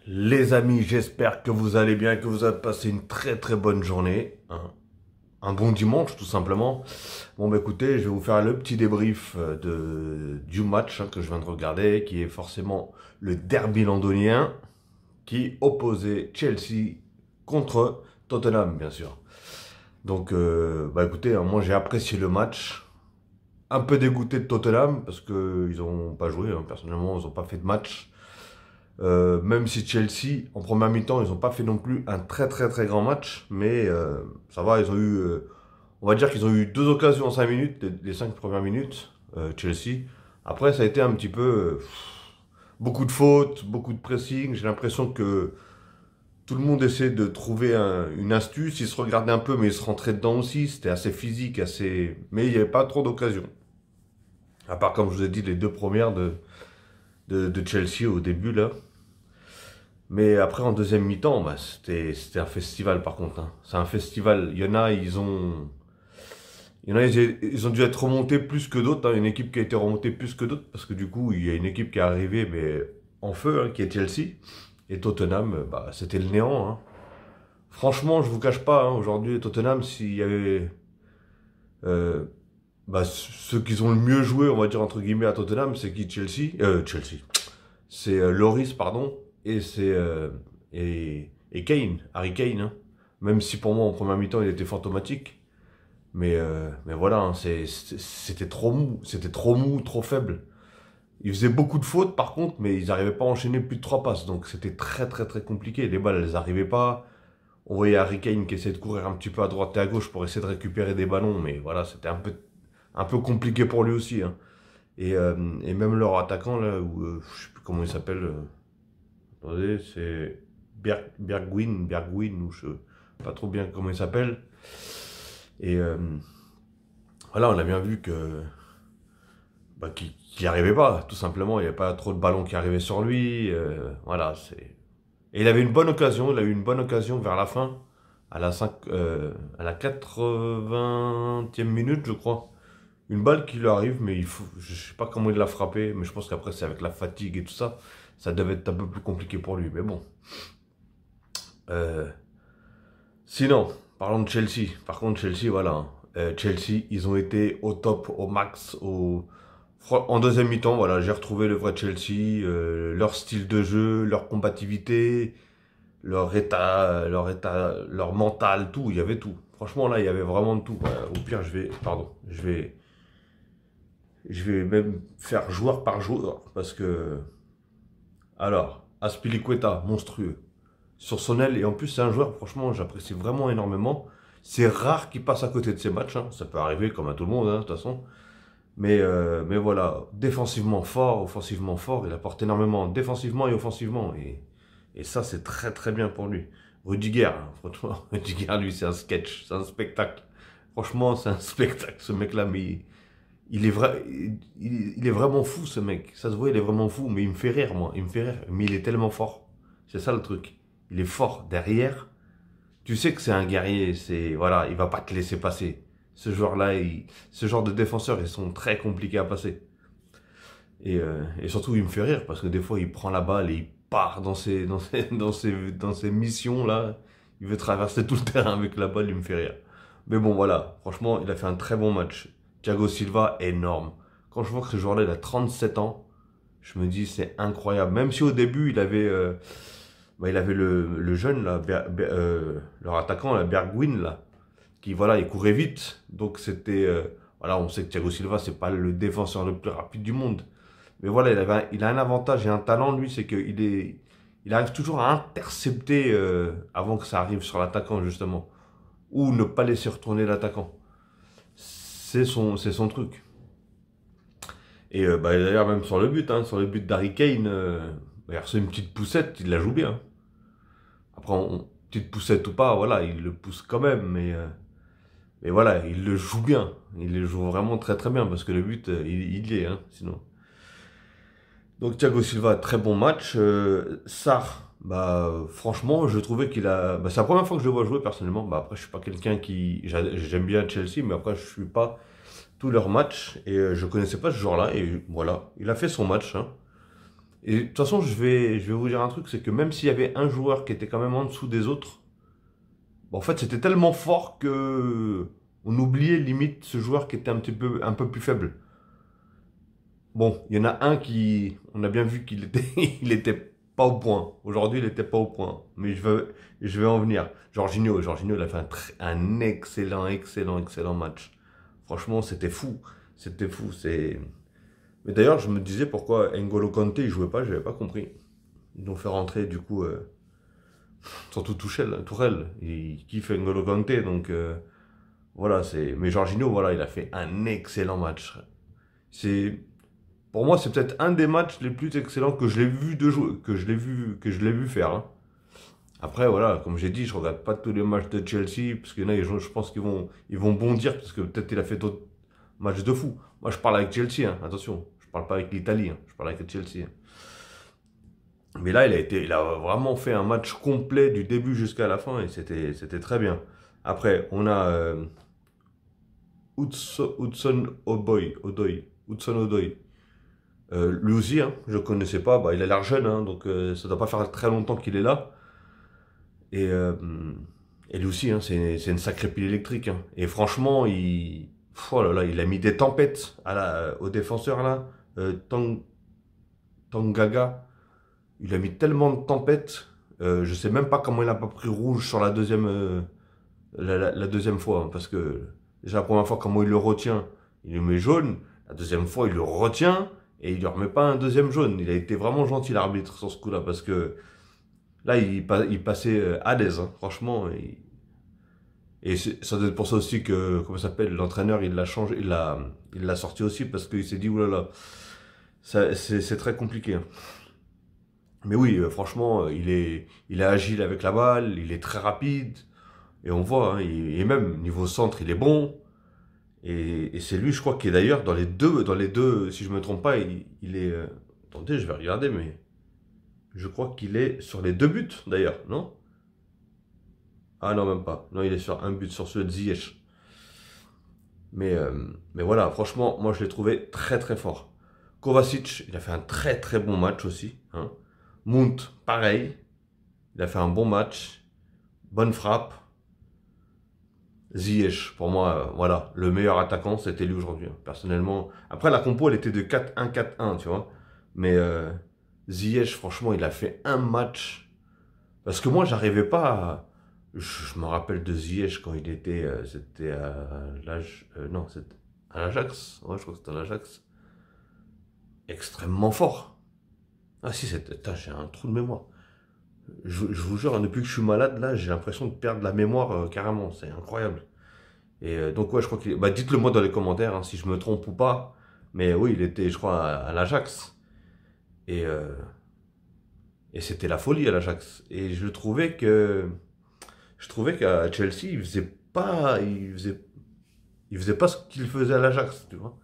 Les amis, j'espère que vous allez bien, que vous avez passé une très très bonne journée, hein. Un bon dimanche tout simplement. Bon bah écoutez, je vais vous faire le petit débrief du match que je viens de regarder, qui est forcément le derby londonien, qui opposait Chelsea contre Tottenham bien sûr. Donc bah écoutez, hein, moi j'ai apprécié le match. Un peu dégoûté de Tottenham parce qu'ils n'ont pas joué, hein. Personnellement ils n'ont pas fait de match. Même si Chelsea, en première mi-temps, ils n'ont pas fait non plus un très très très grand match, mais ça va, ils ont eu, on va dire qu'ils ont eu deux occasions en 5 minutes, les 5 premières minutes, Chelsea. Après, ça a été un petit peu beaucoup de fautes, beaucoup de pressing. J'ai l'impression que tout le monde essaie de trouver une astuce. Ils se regardaient un peu, mais ils se rentraient dedans aussi. C'était assez physique, assez, mais il n'y avait pas trop d'occasions. À part, comme je vous ai dit, les deux premières de Chelsea au début là. Mais après, en deuxième mi-temps, bah, c'était un festival par contre, hein. C'est un festival. Il y en a, ils ont dû être remontés plus que d'autres, hein. Une équipe qui a été remontée plus que d'autres, parce que du coup, il y a une équipe qui est arrivée, mais en feu, hein, qui est Chelsea. Et Tottenham, bah, c'était le néant, hein. Franchement, je vous cache pas, hein, aujourd'hui, Tottenham, s'il y avait euh, bah, ceux qui ont le mieux joué, on va dire entre guillemets, à Tottenham, c'est qui? Chelsea. C'est Loris, pardon, et Kane, Harry Kane, hein. Même si pour moi en première mi-temps il était fantomatique, mais voilà, hein, c'était trop mou, trop faible. Ils faisaient beaucoup de fautes par contre, mais ils n'arrivaient pas à enchaîner plus de trois passes, donc c'était très très très compliqué. Les balles, elles n'arrivaient pas. On voyait Harry Kane qui essayait de courir un petit peu à droite et à gauche pour essayer de récupérer des ballons, mais voilà, c'était un peu compliqué pour lui aussi, hein. Et même leur attaquant là, je sais plus comment il s'appelle. Attendez, c'est Bergwijn, ou je sais pas trop bien comment il s'appelle. Et voilà, on a bien vu que bah, qu'il n'y arrivait pas, tout simplement. Il n'y avait pas trop de ballons qui arrivaient sur lui. Voilà, c'est. Et il avait une bonne occasion, il a eu une bonne occasion vers la fin, à la 80e minute, je crois. Une balle qui lui arrive, mais je sais pas comment il l'a frappé, mais je pense qu'après c'est avec la fatigue et tout ça, ça devait être un peu plus compliqué pour lui. Mais bon. Euh, Sinon, parlons de Chelsea. Par contre, Chelsea, voilà, hein. Chelsea, ils ont été au top, au max, en deuxième mi-temps. Voilà, j'ai retrouvé le vrai Chelsea, leur style de jeu, leur combativité, leur mental, tout. Il y avait tout. Franchement, là, il y avait vraiment de tout. Au pire, je vais même faire joueur par joueur parce que, alors, Aspilicueta, monstrueux. Sur son aile. Et en plus, c'est un joueur, franchement, j'apprécie vraiment énormément. C'est rare qu'il passe à côté de ses matchs, hein. Ça peut arriver comme à tout le monde, hein, de toute façon. Mais voilà, défensivement fort, offensivement fort. Il apporte énormément défensivement et offensivement. Et ça, c'est très très bien pour lui. Rudiger, hein, franchement, Rudiger, lui, c'est un sketch, c'est un spectacle. Franchement, c'est un spectacle, ce mec-là. Mais il est vraiment fou, ce mec. Ça se voit, il est vraiment fou. Mais il me fait rire, moi. Il me fait rire. Mais il est tellement fort. C'est ça le truc. Il est fort derrière. Tu sais que c'est un guerrier. Voilà, il va pas te laisser passer. Ce joueur-là, ce genre de défenseurs, ils sont très compliqués à passer. Et surtout, il me fait rire parce que des fois, il prend la balle et il part dans ses missions-là. Il veut traverser tout le terrain avec la balle, il me fait rire. Mais bon, voilà. Franchement, il a fait un très bon match. Thiago Silva, énorme. Quand je vois que ce joueur-là, il a 37 ans, je me dis, c'est incroyable. Même si au début, il avait le jeune, là, leur attaquant, là, Bergwijn, là, qui, voilà, il courait vite. Donc, voilà, on sait que Thiago Silva, c'est pas le défenseur le plus rapide du monde. Mais voilà, il a un avantage et un talent, lui, c'est il arrive toujours à intercepter avant que ça arrive sur l'attaquant, justement. Ou ne pas laisser retourner l'attaquant. C'est son truc. Et bah, d'ailleurs, même sur le but, hein, sur le but d'Harry Kane, il a reçu une petite poussette, il la joue bien. Après, petite poussette ou pas, voilà, il le pousse quand même, mais voilà, il le joue bien. Il le joue vraiment très très bien, parce que le but, il y est, hein, sinon. Donc Thiago Silva, très bon match. Sarr, bah franchement, je trouvais qu'il a. Bah, c'est la première fois que je le vois jouer personnellement. Bah, après, je suis pas quelqu'un qui. J'aime bien Chelsea, mais après, je suis pas tous leurs matchs. Et je connaissais pas ce joueur-là. Et voilà, il a fait son match, hein. Et de toute façon, je vais vous dire un truc, c'est que même s'il y avait un joueur qui était quand même en dessous des autres, bon, en fait, c'était tellement fort que on oubliait limite ce joueur qui était un peu plus faible. Bon, il y en a un qui, on a bien vu qu'il était, il était pas au point. Aujourd'hui, il était pas au point. Mais je vais en venir. Jorginho, il a fait un excellent match. Franchement, c'était fou. C'était fou. Mais d'ailleurs, je me disais pourquoi N'Golo Kanté, il jouait pas, j'avais pas compris. Ils l'ont fait rentrer, du coup, surtout Tourelle. Il kiffe N'Golo Kanté, donc, voilà, mais Jorginho, voilà, il a fait un excellent match. C'est, pour moi, c'est peut-être un des matchs les plus excellents que je l'ai vu de jouer, que je l'ai vu faire, hein. Après, voilà, comme j'ai dit, je regarde pas tous les matchs de Chelsea, parce qu'il y en a, je pense ils vont bondir, parce que peut-être il a fait d'autres matchs de fou. Moi, je parle avec Chelsea, hein, attention, je parle pas avec l'Italie, hein, je parle avec Chelsea, hein. Mais là, il a vraiment fait un match complet du début jusqu'à la fin, et c'était très bien. Après, on a Hudson Odoi. Lui aussi, hein, je ne connaissais pas. Bah, il a l'air jeune, hein, donc ça ne doit pas faire très longtemps qu'il est là. Et, euh, et lui aussi, hein, c'est une sacrée pile électrique, hein. Et franchement, oh là là, il a mis des tempêtes aux défenseurs là. Tangaga, il a mis tellement de tempêtes. Je sais même pas comment il n'a pas pris rouge sur la deuxième, la deuxième fois, hein, parce que déjà la première fois, comment il le retient, il le met jaune. La deuxième fois, il le retient. Et il ne lui remet pas un deuxième jaune. Il a été vraiment gentil, l'arbitre, sur ce coup-là, parce que là, il passait à l'aise, hein, franchement. Et ça doit être pour ça aussi que, comment ça s'appelle, l'entraîneur, il l'a changé, il l'a sorti aussi, parce qu'il s'est dit, oulala, c'est très compliqué, hein. Mais oui, franchement, il est agile avec la balle, il est très rapide, et on voit, hein, et même niveau centre, il est bon. Et c'est lui, je crois, qui est d'ailleurs dans les deux, si je me trompe pas, il est. Attendez, je vais regarder, mais je crois qu'il est sur les deux buts, d'ailleurs, non? Ah non, même pas. Non, il est sur un but, sur celui de Ziyech. Mais voilà, franchement, moi je l'ai trouvé très très fort. Kovacic, il a fait un très très bon match aussi, hein. Mount, pareil, il a fait un bon match, bonne frappe. Ziyech, pour moi, voilà, le meilleur attaquant, c'était lui aujourd'hui, hein, personnellement. Après, la compo, elle était de 4-1, 4-1, tu vois. Mais Ziyech, franchement, il a fait un match. Parce que moi, j'arrivais pas à... Je me rappelle de Ziyech quand il était... c'était à l'âge... non, c'était à l'Ajax. Ouais, je crois que c'était à l'Ajax. Extrêmement fort. Ah si, j'ai un trou de mémoire. Je vous jure, hein, depuis que je suis malade, là, j'ai l'impression de perdre la mémoire carrément. C'est incroyable. Et donc, ouais, je crois qu'il... Bah, dites-le moi dans les commentaires, hein, si je me trompe ou pas. Mais oui, il était, je crois, à l'Ajax. Et, euh, et c'était la folie à l'Ajax. Et je trouvais qu'à Chelsea, il faisait pas ce qu'il faisait à l'Ajax, tu vois.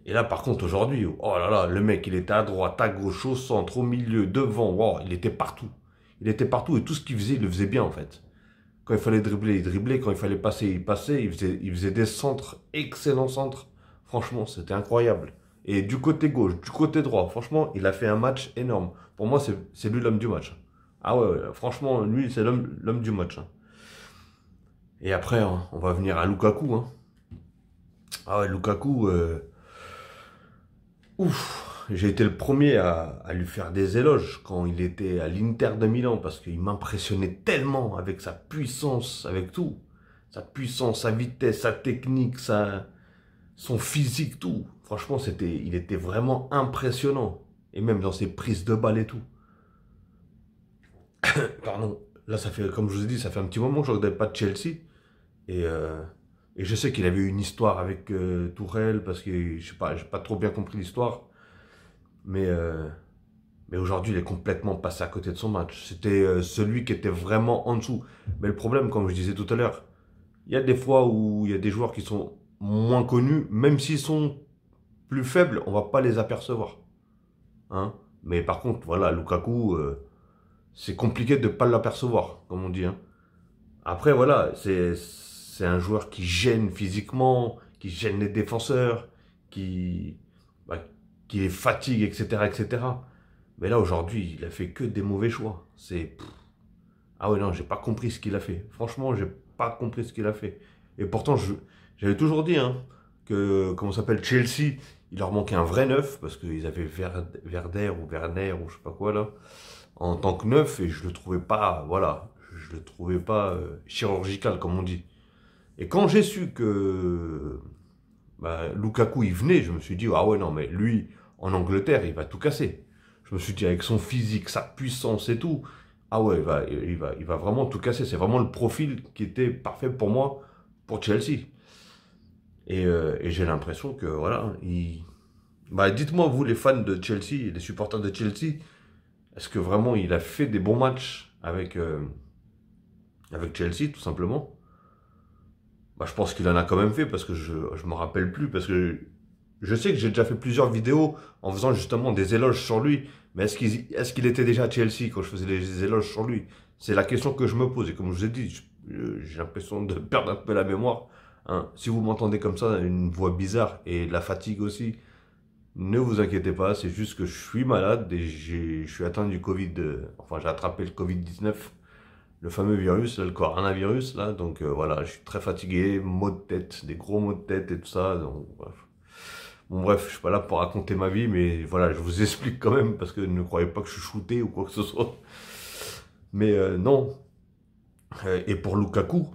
Et là, par contre, aujourd'hui, oh là là, le mec, il était à droite, à gauche, au centre, au milieu, devant, wow, il était partout. Il était partout et tout ce qu'il faisait, il le faisait bien en fait. Quand il fallait dribbler, il driblait. Quand il fallait passer, il passait. Il faisait des centres, excellents centres. Franchement, c'était incroyable. Et du côté gauche, du côté droit, franchement, il a fait un match énorme. Pour moi, c'est lui l'homme du match. Ah ouais, ouais, franchement, lui, c'est l'homme du match, hein. Et après, hein, on va venir à Lukaku, hein. Ah ouais, Lukaku, ouf, j'ai été le premier à lui faire des éloges quand il était à l'Inter de Milan parce qu'il m'impressionnait tellement avec sa puissance, avec tout. Sa puissance, sa vitesse, sa technique, son physique, tout. Franchement, il était vraiment impressionnant. Et même dans ses prises de balles et tout. Pardon. Là, ça fait, comme je vous ai dit, ça fait un petit moment que je ne regarde pas de Chelsea. Et, euh, et je sais qu'il avait eu une histoire avec Tourelle parce que je sais pas, j'ai pas trop bien compris l'histoire. Mais, euh, mais aujourd'hui, il est complètement passé à côté de son match. C'était celui qui était vraiment en dessous. Mais le problème, comme je disais tout à l'heure, il y a des fois où il y a des joueurs qui sont moins connus, même s'ils sont plus faibles, on va pas les apercevoir, hein. Mais par contre, voilà, Lukaku, c'est compliqué de ne pas l'apercevoir, comme on dit, hein. Après, voilà, c'est un joueur qui gêne physiquement, qui gêne les défenseurs, qui, bah, qui les fatigue, etc., etc. Mais là, aujourd'hui, il a fait que des mauvais choix. Ah ouais, non, j'ai pas compris ce qu'il a fait. Franchement, j'ai pas compris ce qu'il a fait. Et pourtant, j'avais toujours dit hein, que, comment ça s'appelle, Chelsea, il leur manquait un vrai neuf, parce qu'ils avaient Werder ou Werner ou je sais pas quoi là, en tant que neuf, et je le trouvais pas, voilà, je le trouvais pas chirurgical, comme on dit. Et quand j'ai su que Lukaku, il venait, je me suis dit, ah ouais, non, mais lui, en Angleterre, il va tout casser. Je me suis dit, avec son physique, sa puissance et tout, ah ouais, il va vraiment tout casser. C'est vraiment le profil qui était parfait pour moi, pour Chelsea. Et j'ai l'impression que, voilà, dites-moi, vous, les fans de Chelsea, les supporters de Chelsea, est-ce que vraiment il a fait des bons matchs avec Chelsea, tout simplement? Je pense qu'il en a quand même fait, parce que je me rappelle plus, parce que je sais que j'ai déjà fait plusieurs vidéos en faisant justement des éloges sur lui, mais est-ce qu'il était déjà à Chelsea quand je faisais des éloges sur lui? C'est la question que je me pose, et comme je vous ai dit, j'ai l'impression de perdre un peu la mémoire. Hein. Si vous m'entendez comme ça, une voix bizarre, et de la fatigue aussi, ne vous inquiétez pas, c'est juste que je suis malade, et je suis atteint du Covid, enfin j'ai attrapé le Covid-19, le fameux virus, là, le coronavirus, là, donc voilà, je suis très fatigué, maux de tête, des gros maux de tête et tout ça, donc bref. Bon bref, je suis pas là pour raconter ma vie, mais voilà, je vous explique quand même, parce que ne croyez pas que je suis shooté ou quoi que ce soit. Mais non. Et pour Lukaku,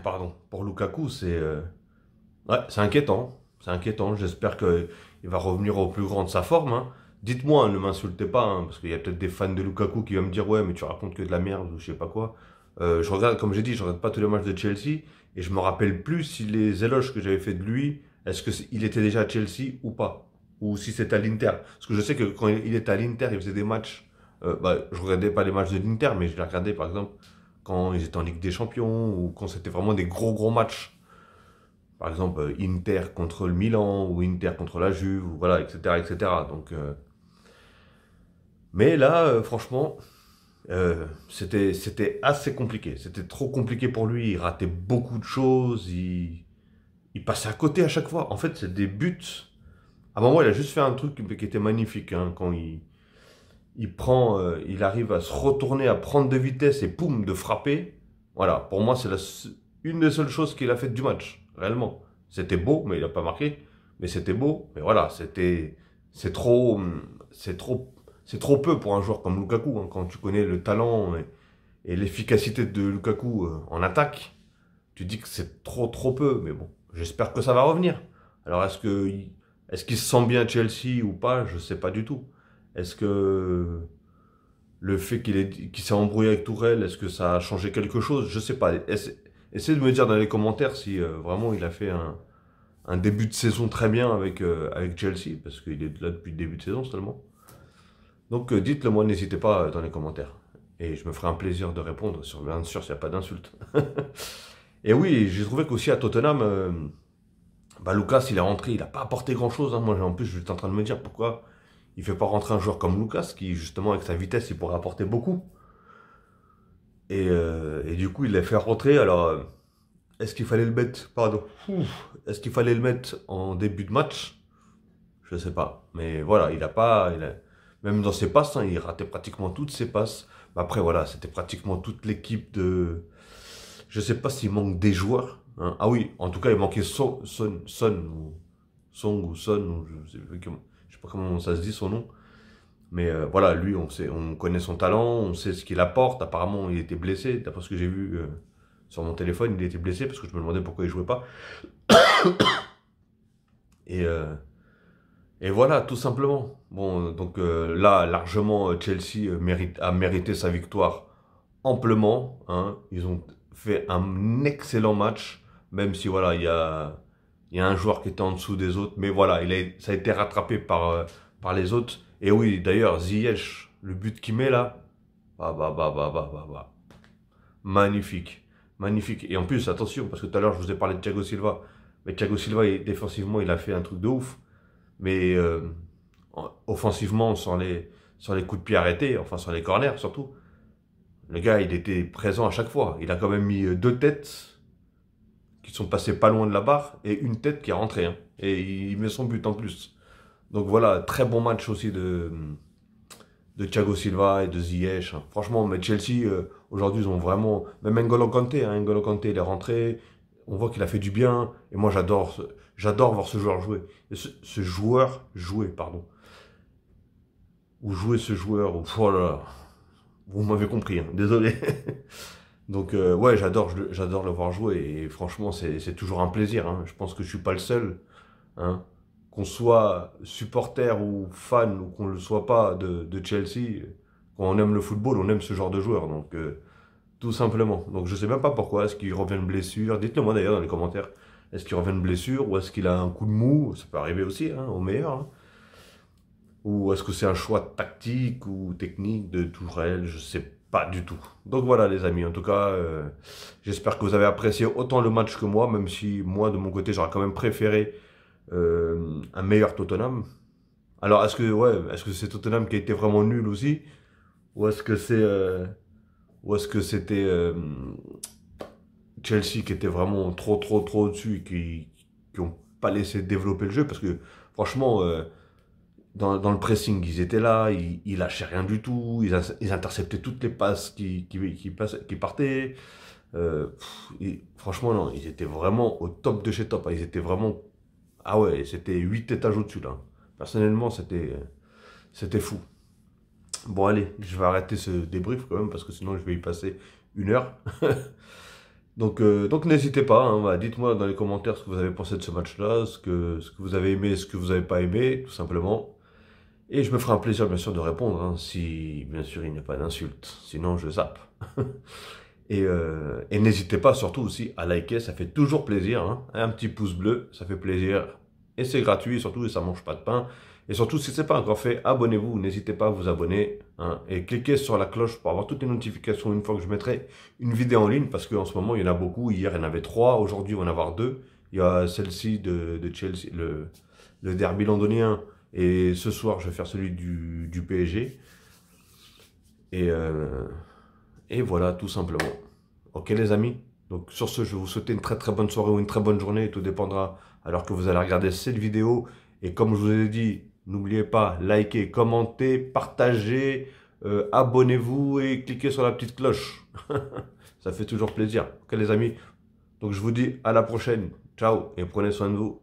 pardon, pour Lukaku, ouais, c'est inquiétant. C'est inquiétant. J'espère qu'il va revenir au plus grand de sa forme. Hein. Dites-moi, ne m'insultez pas, hein, parce qu'il y a peut-être des fans de Lukaku qui vont me dire ouais, mais tu racontes que de la merde ou je sais pas quoi. Je regarde, comme j'ai dit, je regarde pas tous les matchs de Chelsea et je me rappelle plus si les éloges que j'avais fait de lui, est-ce que il était déjà à Chelsea ou pas, ou si c'était à l'Inter. Parce que je sais que quand il était à l'Inter, il faisait des matchs. Je regardais pas les matchs de l'Inter, mais je les regardais par exemple quand ils étaient en Ligue des Champions ou quand c'était vraiment des gros matchs. Par exemple, Inter contre le Milan ou Inter contre la Juve, ou voilà, etc., etc. Donc, mais là, franchement, c'était assez compliqué. C'était trop compliqué pour lui. Il ratait beaucoup de choses. Il passait à côté à chaque fois. En fait, c'est des buts. À un moment, il a juste fait un truc qui était magnifique. Hein, quand il arrive à se retourner, à prendre de vitesse et poum, de frapper. Voilà, pour moi, c'est une des seules choses qu'il a faites du match, réellement. C'était beau, mais il n'a pas marqué. Mais c'était beau. Mais voilà, c'est trop, c'est trop, c'est trop peu pour un joueur comme Lukaku. Hein, quand tu connais le talent et l'efficacité de Lukaku en attaque, tu dis que c'est trop peu. Mais bon, j'espère que ça va revenir. Alors, est-ce qu'il se sent bien à Chelsea ou pas? Je sais pas du tout. Est-ce que le fait qu'il s'est embrouillé avec Tourelle, est-ce que ça a changé quelque chose? Je sais pas. Essayez de me dire dans les commentaires si vraiment il a fait un début de saison très bien avec Chelsea, parce qu'il est là depuis le début de saison seulement. Donc dites-le moi, n'hésitez pas dans les commentaires. Et je me ferai un plaisir de répondre, bien sûr, s'il n'y a pas d'insultes. Et oui, j'ai trouvé qu'aussi à Tottenham, Lucas, il est rentré, il n'a pas apporté grand-chose. Hein. Moi, en plus, j'étais en train de me dire pourquoi il ne fait pas rentrer un joueur comme Lucas, qui, justement, avec sa vitesse, il pourrait apporter beaucoup. Et du coup, il l'a fait rentrer. Alors, est-ce qu'il fallait le mettre, pardon, est-ce qu'il fallait le mettre en début de match? Je ne sais pas. Mais voilà, même dans ses passes, hein, il ratait pratiquement toutes ses passes. Mais après, voilà, c'était pratiquement toute l'équipe de... Je ne sais pas s'il manque des joueurs. Hein. Ah oui, en tout cas, il manquait Son, ou Song ou Son, ou je sais pas comment ça se dit son nom. Mais voilà, lui, on connaît son talent, on sait ce qu'il apporte. Apparemment, il était blessé. D'après ce que j'ai vu sur mon téléphone, il était blessé parce que je me demandais pourquoi il jouait pas. Et, euh, et voilà, tout simplement. Bon, donc là, largement, Chelsea a mérité sa victoire amplement. Hein. Ils ont fait un excellent match, même si voilà, il y a un joueur qui était en dessous des autres. Mais voilà, ça a été rattrapé par les autres. Et oui, d'ailleurs, Ziyech, le but qu'il met là, bah. Magnifique. Magnifique. Et en plus, attention, parce que tout à l'heure, je vous ai parlé de Thiago Silva. Mais Thiago Silva, défensivement, il a fait un truc de ouf. Mais offensivement, sur les coups de pied arrêtés, enfin sur les corners surtout, le gars, il était présent à chaque fois. Il a quand même mis 2 têtes qui sont passées pas loin de la barre et une tête qui est rentrée. Hein. Et il met son but en plus. Donc voilà, très bon match aussi de Thiago Silva et de Ziyech. Hein. Franchement, mais Chelsea, aujourd'hui, ils ont vraiment... Même N'Golo Kanté, hein, N'Golo Kanté, il est rentré. On voit qu'il a fait du bien. Et moi, j'adore voir ce joueur jouer. Et ce joueur jouer, pardon. Ou jouer ce joueur. Ou, oh là là. Vous m'avez compris, hein, désolé. Donc, ouais, j'adore le voir jouer. Et franchement, c'est toujours un plaisir. Hein. Je pense que je suis pas le seul. Hein. Qu'on soit supporter ou fan ou qu'on ne le soit pas de Chelsea, quand on aime le football, on aime ce genre de joueur. Donc, tout simplement. Donc, je sais même pas pourquoi. Est-ce qu'il revient de blessure? Dites-le moi d'ailleurs dans les commentaires. Est-ce qu'il revient de blessure ou est-ce qu'il a un coup de mou? Ça peut arriver aussi, hein, au meilleur. Hein. Ou est-ce que c'est un choix tactique ou technique de Tourelle? Je sais pas du tout. Donc voilà les amis, en tout cas, j'espère que vous avez apprécié autant le match que moi, même si moi de mon côté j'aurais quand même préféré un meilleur Tottenham. Alors est-ce que c'est Tottenham qui a été vraiment nul aussi? Ou est-ce que ou est-ce que c'était Chelsea qui était vraiment trop au-dessus et qui ont pas laissé développer le jeu? Parce que franchement, dans le pressing, ils étaient là, ils lâchaient rien du tout, ils interceptaient toutes les passes qui partaient. Franchement, non, ils étaient vraiment au top de chez top. Hein. Ils étaient vraiment... Ah ouais, c'était 8 étages au-dessus, là. Personnellement, c'était fou. Bon, allez, je vais arrêter ce débrief quand même, parce que sinon, je vais y passer 1 heure. Donc n'hésitez pas, hein, voilà, dites-moi dans les commentaires ce que vous avez pensé de ce match-là, ce que vous avez aimé, ce que vous n'avez pas aimé, tout simplement. Et je me ferai un plaisir, bien sûr, de répondre, hein, si, bien sûr, il n'y a pas d'insulte. Sinon, je zappe. Et n'hésitez pas, surtout aussi, à liker, ça fait toujours plaisir. Hein. Un petit pouce bleu, ça fait plaisir. Et c'est gratuit, surtout, et ça ne mange pas de pain. Et surtout, si ce n'est pas encore fait, abonnez-vous. N'hésitez pas à vous abonner. Hein, et cliquez sur la cloche pour avoir toutes les notifications une fois que je mettrai une vidéo en ligne. Parce qu'en ce moment, il y en a beaucoup. Hier, il y en avait 3. Aujourd'hui, il va en avoir 2. Il y a celle-ci de Chelsea, le derby londonien. Et ce soir, je vais faire celui du PSG. Et voilà, tout simplement. Ok les amis? Donc sur ce, je vais vous souhaiter une très bonne soirée ou une très bonne journée. Tout dépendra alors que vous allez regarder cette vidéo. Et comme je vous ai dit, n'oubliez pas, likez, commentez, partagez, abonnez-vous et cliquez sur la petite cloche. Ça fait toujours plaisir. Ok les amis? Donc je vous dis à la prochaine. Ciao et prenez soin de vous.